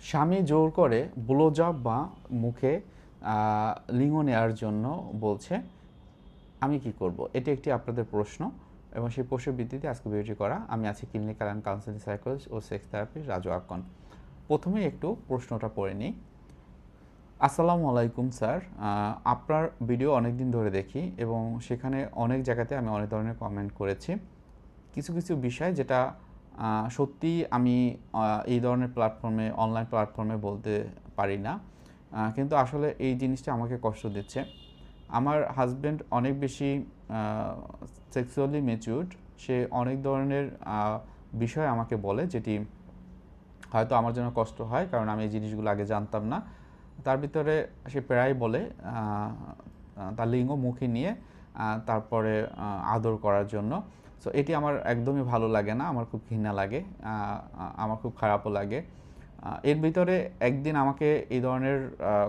স্বামী জোর করে ব্লোজব বা মুখে লিঙ্গ নেওয়ার জন্য বলছে, আমি কি করব? এটি একটি আপনাদের প্রশ্ন এবং সেই প্রশ্নের ভিত্তিতে আজকে ভিডিওটি করা। আমি আছি ক্লিনিক্যাল অ্যান্ড কাউন্সেলিং সাইকোলজিস্ট ও সেক্স থেরাপিস্ট রাজু আকন। প্রথমেই একটু প্রশ্নটা পড়ে নিই। আসসালামু আলাইকুম স্যার, আপনার ভিডিও অনেক দিন ধরে দেখি এবং সেখানে অনেক জায়গাতে আমি অনেক ধরনের কমেন্ট করেছি। কিছু কিছু বিষয় যেটা সত্যিই আমি এই ধরনের প্ল্যাটফর্মে, অনলাইন প্ল্যাটফর্মে বলতে পারি না, কিন্তু আসলে এই জিনিসটা আমাকে কষ্ট দিচ্ছে। আমার হাজব্যান্ড অনেক বেশি সেক্সুয়ালি ম্যাচিউরড। সে অনেক ধরনের বিষয় আমাকে বলে, যেটি হয়তো আমার জন্য কষ্ট হয়, কারণ আমি এই জিনিসগুলো আগে জানতাম না। তার ভিতরে সে প্রায় বলে তার লিঙ্গ মুখে নিয়ে তারপরে আদর করার জন্য। সো এটি আমার একদমই ভালো লাগে না, আমার খুব ঘৃণা লাগে, আমার খুব খারাপও লাগে। এর ভিতরে একদিন আমাকে এই ধরনের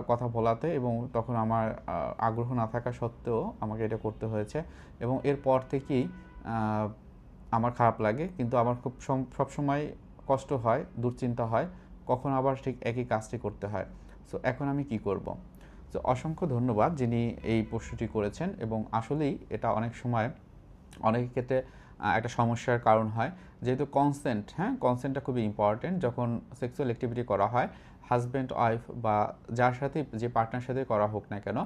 কথা বলাতে এবং তখন আমার আগ্রহ না থাকা সত্ত্বেও আমাকে এটা করতে হয়েছে এবং এরপর থেকেই আমার খারাপ লাগে, কিন্তু আমার খুব সবসময় কষ্ট হয়, দুশ্চিন্তা হয়, কখন আবার ঠিক একই কাজটি করতে হয়। সো এখন আমি কি করব? সো অসংখ্য ধন্যবাদ যিনি এই প্রশ্নটি করেছেন, এবং আসলেই এটা অনেক সময় অনেকের ক্ষেত্রে একটা সমস্যার কারণ হয়, যেহেতু কনসেন্টটা খুবই ইম্পর্টেন্ট। যখন সেক্সুয়াল অ্যাক্টিভিটি করা হয় হাজব্যান্ড ওয়াইফ বা যার সাথে, যে পার্টনার সাথে করা হোক না কেন,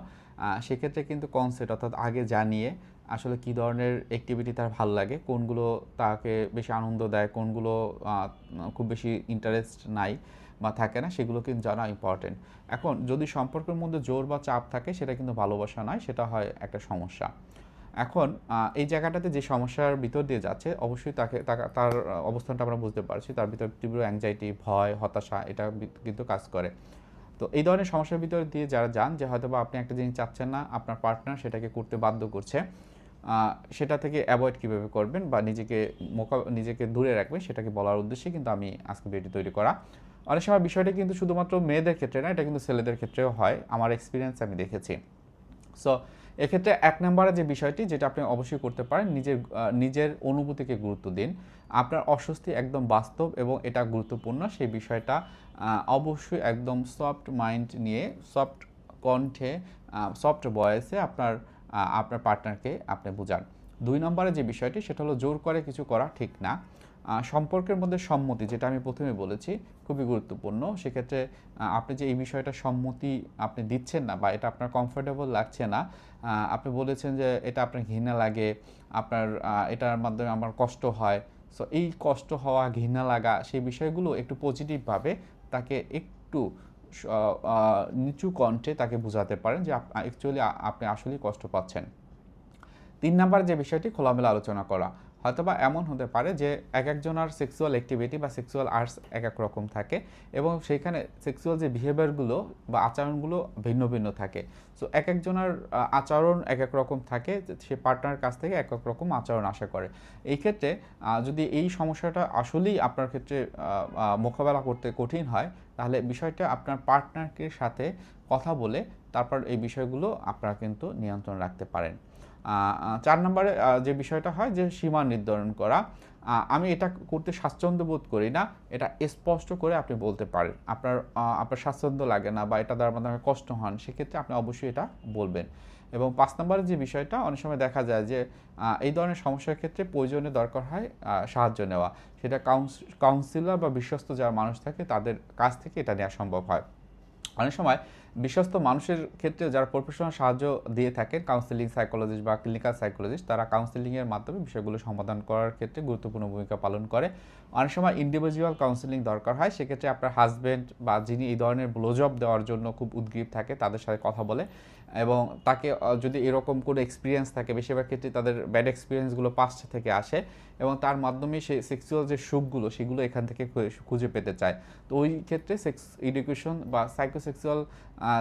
সেক্ষেত্রে কিন্তু কনসেন্ট, অর্থাৎ আগে জানিয়ে আসলে কী ধরনের অ্যাক্টিভিটি তার ভালো লাগে, কোনগুলো তাকে বেশি আনন্দ দেয়, কোনগুলো খুব বেশি ইন্টারেস্ট নাই বা থাকে না, সেগুলো কিন্তু জানা ইম্পর্টেন্ট। এখন যদি সম্পর্কের মধ্যে জোর বা চাপ থাকে, সেটা কিন্তু ভালোবাসা নয়, সেটা হয় একটা সমস্যা। এখন এই জায়গাটাতে যে সমস্যার ভিতর দিয়ে যাচ্ছে, অবশ্যই তার অবস্থানটা আমরা বুঝতে পারছি। তার ভিতর তীব্র অ্যাংজাইটি, ভয়, হতাশা এটা কিন্তু কাজ করে। তো এই ধরনের সমস্যার ভিতর দিয়ে যারা যান, যে হয়তোবা আপনি একটা জিনিস চাচ্ছেন না, আপনার পার্টনার সেটাকে করতে বাধ্য করছে, সেটা থেকে অ্যাভয়েড কীভাবে করবেন বা নিজেকে দূরে রাখবেন, সেটাকে বলার উদ্দেশ্যে কিন্তু আমি আজকে ভিডিওটি তৈরি করা। অনেক সময় বিষয়টা কিন্তু শুধুমাত্র মেয়েদের ক্ষেত্রে না, এটা কিন্তু ছেলেদের ক্ষেত্রেও হয়, আমার এক্সপিরিয়েন্স আমি দেখেছি। সো এক্ষেত্রে ১ নম্বরে যে বিষয়টি, যেটা আপনি অবশ্যই করতে পারেন, নিজের অনুভূতিকে গুরুত্ব দিন। আপনার অস্বস্তি একদম বাস্তব এবং এটা গুরুত্বপূর্ণ। সেই বিষয়টা অবশ্যই একদম সফট মাইন্ড নিয়ে, সফট কণ্ঠে, সফট ভয়েসে আপনার পার্টনারকে আপনি বুঝান। ২ নম্বরে যে বিষয়টি, সেটা হলো জোর করে কিছু করা ঠিক না। সম্পর্কের মধ্যে সম্মতি, যেটা আমি প্রথমে বলেছি, খুবই গুরুত্বপূর্ণ। সেক্ষেত্রে আপনি যে এই বিষয়টা সম্মতি আপনি দিচ্ছেন না বা এটা আপনার কমফোর্টেবল লাগছে না, আপনি বলেছেন যে এটা আপনার ঘৃণা লাগে, আপনার এটার মাধ্যমে আমার কষ্ট হয়। সো এই কষ্ট হওয়া, ঘৃণা লাগা, সেই বিষয়গুলো একটু পজিটিভভাবে তাকে একটু নিচু কণ্ঠে তাকে বোঝাতে পারেন যে অ্যাকচুয়ালি আপনি আসলেই কষ্ট পাচ্ছেন। ৩ নাম্বার যে বিষয়টি, খোলামেলা আলোচনা করা। হয়তোবা এমন হতে পারে যে একজনের সেক্সুয়াল অ্যাক্টিভিটি বা সেক্সুয়াল আর্টস এক এক রকম থাকে এবং সেইখানে সেক্সুয়াল যে বিহেভিয়ারগুলো বা আচরণগুলো ভিন্ন ভিন্ন থাকে। সো একজনের আচরণ এক এক রকম থাকে, সে পার্টনার কাছ থেকে এক এক রকম আচরণ আশা করে। এই ক্ষেত্রে যদি এই সমস্যাটা আসলেই আপনার ক্ষেত্রে মোকাবেলা করতে কঠিন হয়, তাহলে বিষয়টা আপনার পার্টনারকে সাথে কথা বলে তারপর এই বিষয়গুলো আপনারা কিন্তু নিয়ন্ত্রণ রাখতে পারেন। ৪ নম্বরে যে বিষয়টা হয়, যে সীমা নির্ধারণ করা। আমি এটা করতে স্বাচ্ছন্দ্য বোধ করি না, এটা স্পষ্ট করে আপনি বলতে পারেন। আপনার স্বাচ্ছন্দ্য লাগে না বা এটা দ্বারা আপনার কষ্ট হন, সেক্ষেত্রে আপনি অবশ্যই এটা বলবেন। এবং ৫ নম্বরের যে বিষয়টা, অনেক সময় দেখা যায় যে এই ধরনের সমস্যার ক্ষেত্রে প্রয়োজনে দরকার হয় সাহায্য নেওয়া। সেটা কাউন্সিলর বা বিশ্বস্ত যারা মানুষ থাকে, তাদের কাছ থেকে এটা নেওয়া সম্ভব হয়। অনেক সময় বিশ্বস্ত মানুষের ক্ষেত্রে যারা প্রফেশনাল সাহায্য দিয়ে থাকেন, কাউন্সিলিং সাইকোলজিস্ট বা ক্লিনিক্যাল সাইকোলজিস্ট, তারা কাউন্সিলিংয়ের মাধ্যমে বিষয়গুলো সমাধান করার ক্ষেত্রে গুরুত্বপূর্ণ ভূমিকা পালন করে। অনেক সময় ইন্ডিভিজুয়াল কাউন্সিলিং দরকার হয়, সেক্ষেত্রে আপনার হাজব্যান্ড বা যিনি এই ধরনের ব্লোজব দেওয়ার জন্য খুব উদগ্রীব থাকে, তাদের সাথে কথা বলে এবং তাকে যদি এরকম কোনো এক্সপিরিয়েন্স থাকে, বেশিরভাগ ক্ষেত্রে তাদের ব্যাড এক্সপিরিয়েন্সগুলো পাস্ট থেকে আসে এবং তার মাধ্যমে সে সেক্সুয়াল যে সুখগুলো, সেগুলো এখান থেকে খুঁজে পেতে চায়। তো ওই ক্ষেত্রে সেক্স এডুকেশন বা সাইকোসেক্সুয়াল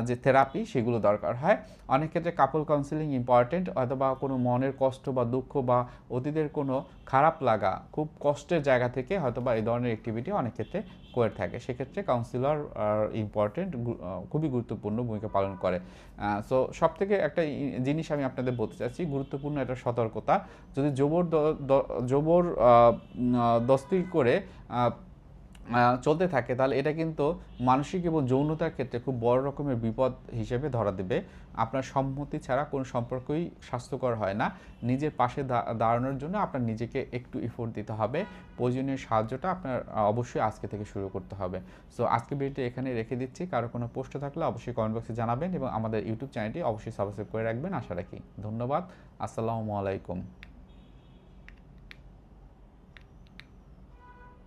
যে থেরাপি, সেগুলো দরকার হয়। অনেক ক্ষেত্রে কাপল কাউন্সিলিং ইম্পর্টেন্ট, অথবা কোনো মনের কষ্ট বা দুঃখ বা অতীতের কোনো খারাপ লাগা, খুব কষ্টের জায়গা থেকে হয়তোবা এই ধরনের অ্যাক্টিভিটি অনেক ক্ষেত্রে করে থাকে, সেক্ষেত্রে কাউন্সিলর ইম্পর্টেন্ট, খুবই গুরুত্বপূর্ণ ভূমিকা পালন করে। সো সব থেকে একটা জিনিস আমি আপনাদের বলতে চাচ্ছি, গুরুত্বপূর্ণ একটা সতর্কতা, যদি জবরদস্তি করে চলতে থাকে, তাহলে এটা কিন্তু মানসিক এবং যৌনতার ক্ষেত্রে খুব বড় রকমের বিপদ হিসেবে ধরা দেবে। আপনার সম্মতি ছাড়া কোনো সম্পর্কই স্বাস্থ্যকর হয় না। নিজের পাশে দাঁড়ানোর জন্য আপনার নিজেকে একটু এফোর্ট দিতে হবে। প্রয়োজনীয় সাহায্যটা আপনার অবশ্যই আজকে থেকে শুরু করতে হবে। সো আজকে ভিডিওটি এখানে রেখে দিচ্ছি। কারো কোনো প্রশ্ন থাকলে অবশ্যই কমেন্ট বক্সে জানাবেন এবং আমাদের ইউটিউব চ্যানেলটি অবশ্যই সাবস্ক্রাইব করে রাখবেন আশা রাখি। ধন্যবাদ। আসসালামু আলাইকুম।